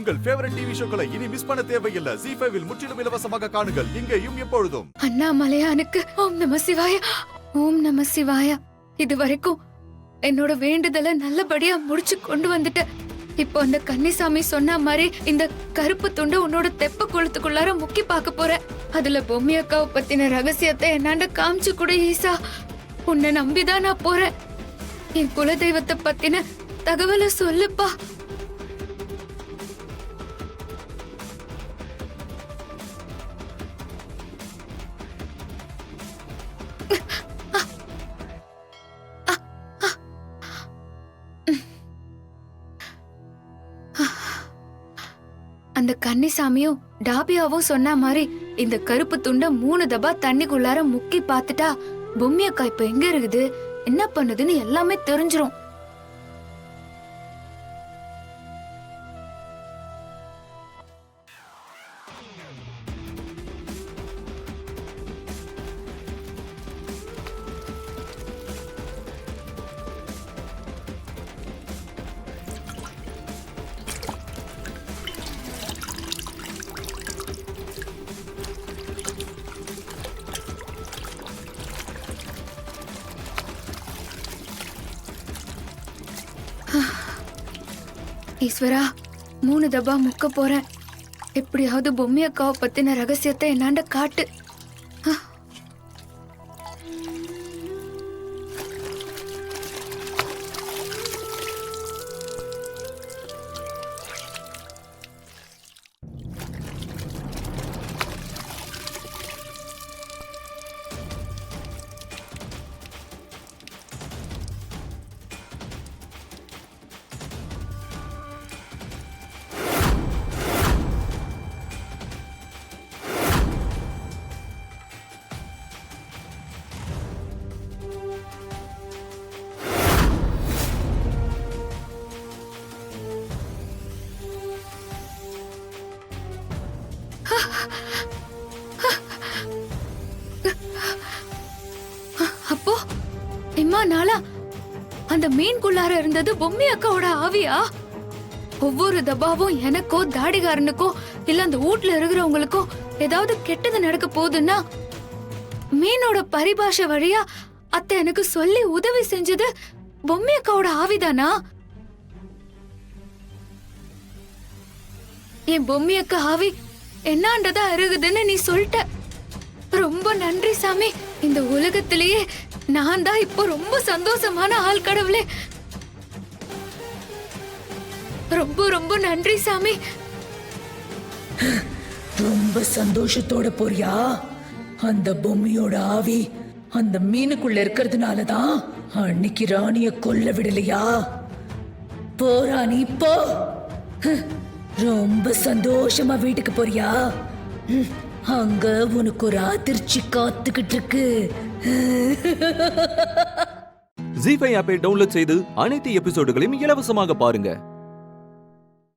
உங்கள் favourite TV ஷோக்களை இனி miss பண்ண தேவையில்லை. ZEE5 இல் முற்றிலும் இலவசமாக காணுங்கள், இங்கேயும் எப்பொழுதும். அண்ணாமலையானுக்கு ஓம் நம சிவாய, ஓம் நம சிவாய. இது வரைக்கும் என்னோட வேண்டுதலை நல்லபடியா முடிச்சு கொண்டு வந்துட்ட. இப்போ அந்த கன்னிசாமி சொன்ன மாதிரி இந்த கருப்பு துண்டு உன்னோட தெப்ப குளத்துக்குள்ளார முக்கி பார்க்க போற. அதுல பொம்மி அக்காவை பத்தின ரகசியத்தை என்னாண்ட காமிச்சு கூட ஈசா. உன்னை நம்பிதான் நான் போறேன். என் குலதெய்வத்தை பத்தின தகவலை சொல்லுப்பா. அந்த கன்னிசாமியும் டாபியாவும் சொன்ன மாதிரி இந்த கருப்பு துண்ட 3 தபா தண்ணிக்குள்ளார முக்கி பாத்துட்டா பொம்மி அக்கா இப்ப எங்க இருக்குது, என்ன பண்ணுதுன்னு எல்லாமே தெரிஞ்சிரும். ஈஸ்வரா, 3 தபா முக்க போறேன். எப்படியாவது பொம்மி அக்காவை பத்தின ரகசியத்தை என்னாண்ட காட்டு. அப்போ இம்மா நாளா அந்த மீன்குள்ளார இருந்தது பொம்மி அக்காவோட ஆவியா? ஒவ்வொரு தபாவும் எனக்கோ தாடிகாரனுக்கோ இல்ல அந்த வீட்ல இருக்கிறவங்களுக்கோ ஏதாவது கெட்டது நடக்க போகுதுன்னா மீனோட பரிபாஷை வழியா அத்தை எனக்கு சொல்லி உதவி செஞ்சது பொம்மி அக்காவோட ஆவிதானா? என் பொம்மி அக்கா ஆவி என்னாண்டதா இருக்குதுன்னு நீ சொல்லிட்ட. ரொம்ப நன்றி சாமி. இந்த உலகத்திலேயே நான் தான் இப்போ ரொம்ப சந்தோஷமான ஆள் கடவுளே. ரொம்ப ரொம்ப நன்றி சாமி. ரொம்ப சந்தோஷத்தோட போறியா? அந்த பொம்மையோட ஆவி அந்த மீனுக்குள்ள இருக்கிறதுனாலதான் அன்னைக்கு ராணிய கொல்ல விடலையா? போ ராணி போ. ரொம்ப சந்தோஷமா வீட்டுக்கு போறியா? அங்க உனக்கு ஒரு அதிர்ச்சி காத்துக்கிட்டு இருக்கு. ZEE5 ஆப்பை டவுன்லோட் செய்து அனைத்து எபிசோடுகளையும் இலவசமாக பாருங்க.